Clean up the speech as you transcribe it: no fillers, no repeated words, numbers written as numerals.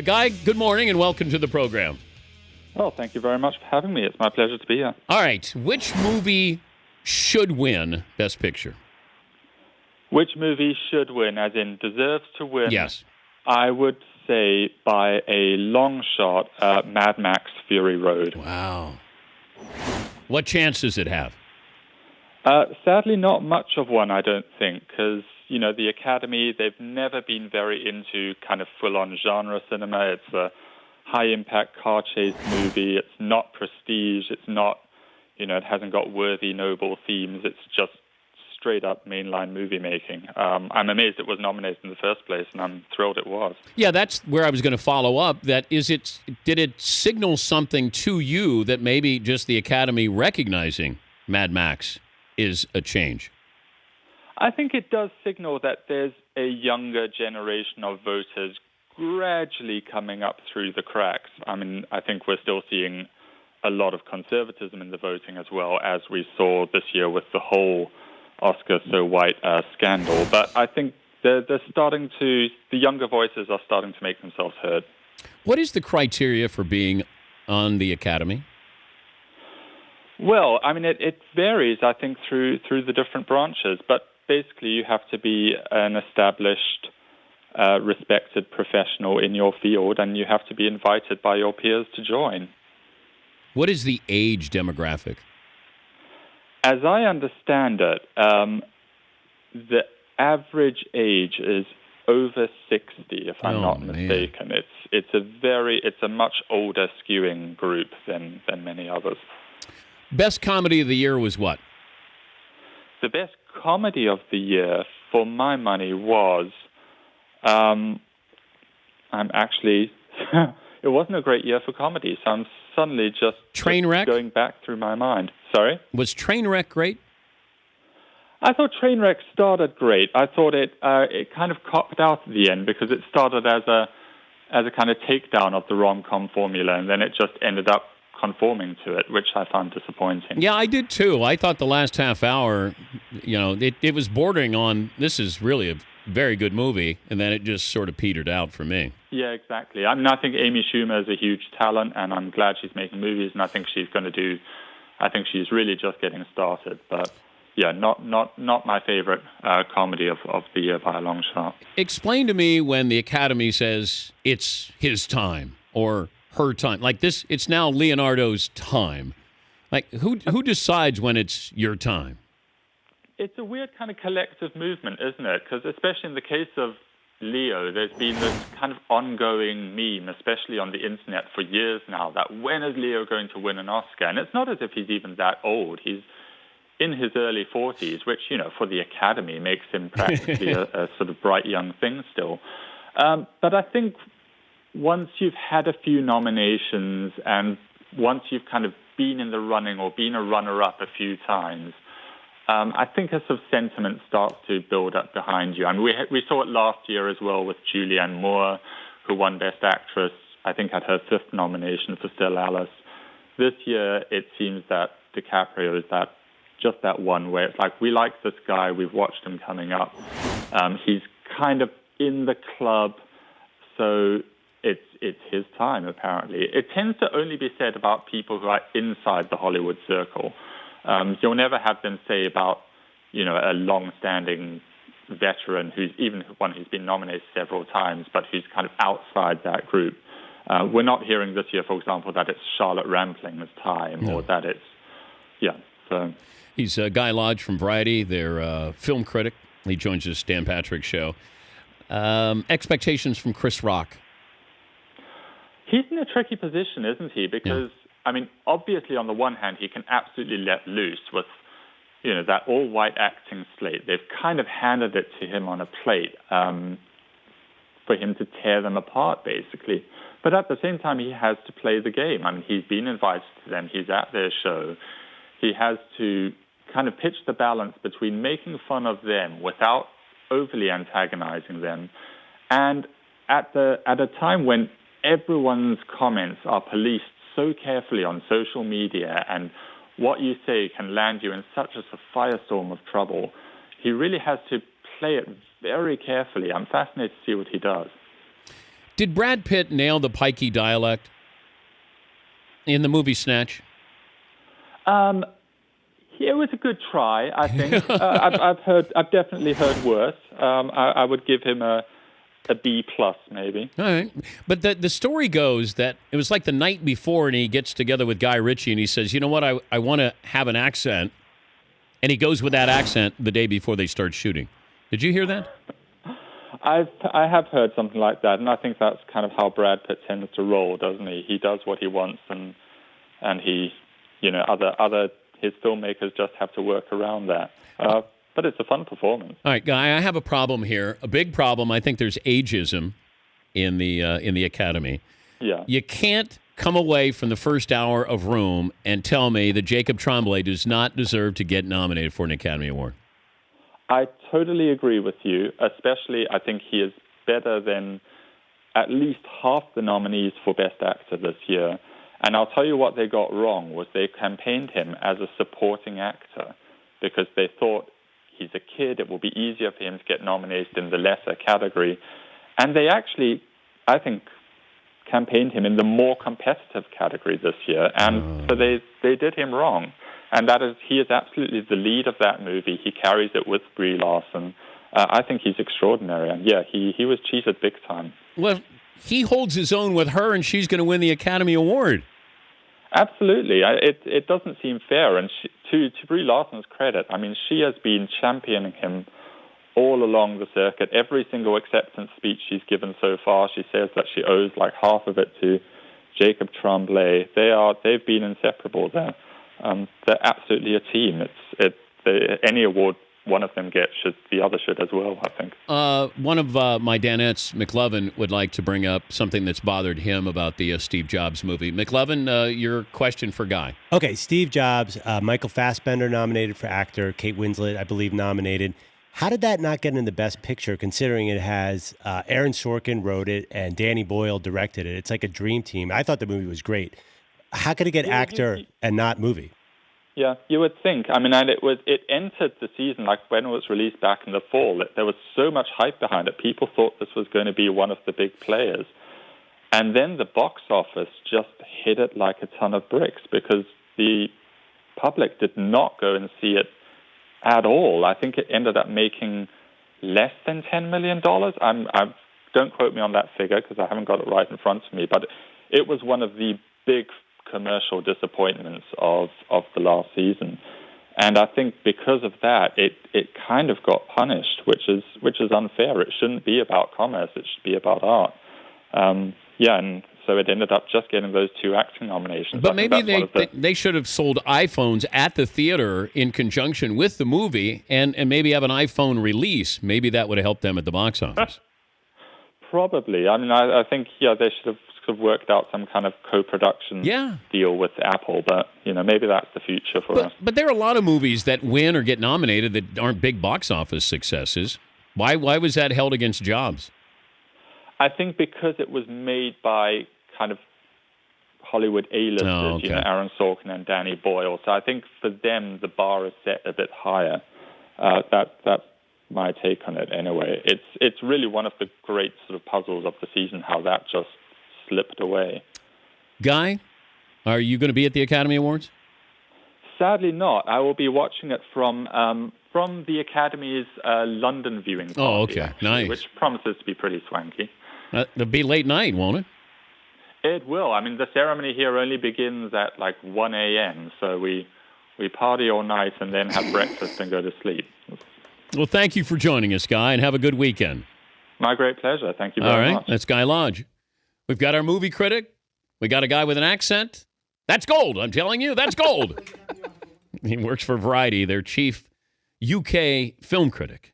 Guy, good morning and welcome to the program. Oh, thank you very much for having me. It's my pleasure to be here. All right, which movie should win Best Picture? Which movie should win, as in deserves to win? Yes. I would say by a long shot, Mad Max Fury Road. Wow. What chance does it have? Sadly, not much of one, I don't think, because, the Academy, they've never been very into kind of full-on genre cinema. It's a high-impact car chase movie. It's not prestige. It's not, it hasn't got worthy, noble themes. It's just straight-up mainline movie making. I'm amazed it was nominated in the first place, and I'm thrilled it was. Yeah, that's where I was going to follow up. Did it signal something to you that maybe just the Academy recognizing Mad Max is a change? I think it does signal that there's a younger generation of voters gradually coming up through the cracks. I mean, I think we're still seeing a lot of conservatism in the voting as well, as we saw this year with the whole Oscar So White scandal. But I think the younger voices are starting to make themselves heard. What is the criteria for being on the Academy? Well, I mean, it varies, I think, through the different branches. But basically, you have to be an established, respected professional in your field, and you have to be invited by your peers to join. What is the age demographic? As I understand it, the average age is over 60, if I'm not mistaken. It's a much older skewing group than many others. Best comedy of the year was what? The best comedy of the year, for my money, was it wasn't a great year for comedy, so I'm suddenly just Trainwreck? Going back through my mind. Sorry? Was Trainwreck great? I thought Trainwreck started great. I thought it kind of copped out at the end because it started as a kind of takedown of the rom-com formula, and then it just ended up conforming to it, which I found disappointing. Yeah, I did too. I thought the last half hour, it was bordering on, this is really a very good movie, and then it just sort of petered out for me. Yeah, exactly. I mean, I think Amy Schumer is a huge talent, and I'm glad she's making movies, and I think she's really just getting started. But yeah, not my favorite comedy of the year by a long shot. Explain to me when the Academy says it's his time or her time. Like this, it's now Leonardo's time. Like who decides when it's your time? It's a weird kind of collective movement, isn't it? Because especially in the case of Leo, there's been this kind of ongoing meme, especially on the internet for years now, that when is Leo going to win an Oscar? And it's not as if he's even that old. He's in his early 40s, which, for the Academy makes him practically a sort of bright young thing still. But I think once you've had a few nominations and once you've kind of been in the running or been a runner-up a few times, I think a sort of sentiment starts to build up behind you. I mean, we saw it last year as well with Julianne Moore, who won Best Actress, I think had her 5th nomination for Still Alice. This year, it seems that DiCaprio is just that one where it's like, we like this guy, we've watched him coming up. He's kind of in the club, so it's his time, apparently. It tends to only be said about people who are inside the Hollywood circle. You'll never have them say about, a long-standing veteran who's been nominated several times, but who's kind of outside that group. We're not hearing this year, for example, that it's Charlotte Rampling's time or that it's, so. He's Guy Lodge from Variety, their film critic. He joins us, Dan Patrick Show. Expectations from Chris Rock. He's in a tricky position, isn't he? Because, I mean, obviously, on the one hand, he can absolutely let loose with, that all-white acting slate. They've kind of handed it to him on a plate for him to tear them apart, basically. But at the same time, he has to play the game. I mean, he's been invited to them. He's at their show. He has to kind of pitch the balance between making fun of them without overly antagonizing them, and at a time when everyone's comments are policed so carefully on social media and what you say can land you in such a firestorm of trouble, he really has to play it very carefully. I'm fascinated to see what he does. Did Brad Pitt nail the pikey dialect in the movie Snatch? It was a good try, I think. I've definitely heard worse. I would give him a B plus, maybe. All right. But the story goes that it was like the night before, and he gets together with Guy Ritchie, and he says, you know what, I want to have an accent. And he goes with that accent the day before they start shooting. Did you hear that? I have heard something like that, and I think that's kind of how Brad Pitt tends to roll, doesn't he? He does what he wants, and he, his filmmakers just have to work around that. But it's a fun performance. All right, Guy, I have a problem here. A big problem. I think there's ageism in the Academy. Yeah. You can't come away from the first hour of Room and tell me that Jacob Tremblay does not deserve to get nominated for an Academy Award. I totally agree with you, especially I think he is better than at least half the nominees for Best Actor this year. And I'll tell you what they got wrong was they campaigned him as a supporting actor because they thought he's a kid, it will be easier for him to get nominated in the lesser category. And they actually, I think, campaigned him in the more competitive category this year. And so they did him wrong. And he is absolutely the lead of that movie. He carries it with Brie Larson. I think he's extraordinary. And yeah, he was cheated big time. Well, he holds his own with her, and she's going to win the Academy Award. Absolutely. It doesn't seem fair. And to Brie Larson's credit, I mean, she has been championing him all along the circuit. Every single acceptance speech she's given so far, she says that she owes like half of it to Jacob Tremblay. They've been inseparable there. They're absolutely a team. Any award one of them gets, the other should as well, I think. One of my Danettes, McLovin, would like to bring up something that's bothered him about the Steve Jobs movie. McLovin, your question for Guy. Okay, Steve Jobs, Michael Fassbender nominated for actor, Kate Winslet, I believe, nominated. How did that not get in the Best Picture, considering it has Aaron Sorkin wrote it and Danny Boyle directed it? It's like a dream team. I thought the movie was great. How could it get actor and not movie? Yeah, you would think. I mean, and it entered the season, like when it was released back in the fall, there was so much hype behind it. People thought this was going to be one of the big players. And then the box office just hit it like a ton of bricks because the public did not go and see it at all. I think it ended up making less than $10 million. Don't quote me on that figure because I haven't got it right in front of me, but it was one of the big commercial disappointments of the last season. And I think because of that, it kind of got punished, which is unfair. It shouldn't be about commerce. It should be about art. And so it ended up just getting those 2 acting nominations. But maybe they should have sold iPhones at the theater in conjunction with the movie and maybe have an iPhone release. Maybe that would have helped them at the box office. Probably. I mean, I think, they should have sort of worked out some kind of co-production deal with Apple, but maybe that's the future for us. But there are a lot of movies that win or get nominated that aren't big box office successes. Why was that held against Jobs? I think because it was made by kind of Hollywood A-listers, Aaron Sorkin and Danny Boyle. So I think for them the bar is set a bit higher. That's my take on it anyway. It's really one of the great sort of puzzles of the season how that just slipped away. Guy, are you going to be at the Academy Awards? Sadly not. I will be watching it from the Academy's London viewing party. Oh, okay. Actually, nice. Which promises to be pretty swanky. It'll be late night, won't it? It will. I mean, the ceremony here only begins at like 1 a.m., so we party all night and then have breakfast and go to sleep. Well, thank you for joining us, Guy, and have a good weekend. My great pleasure. Thank you very much. All right, that's Guy Lodge. We've got our movie critic. We got a guy with an accent. That's gold. I'm telling you, that's gold. He works for Variety, their chief UK film critic.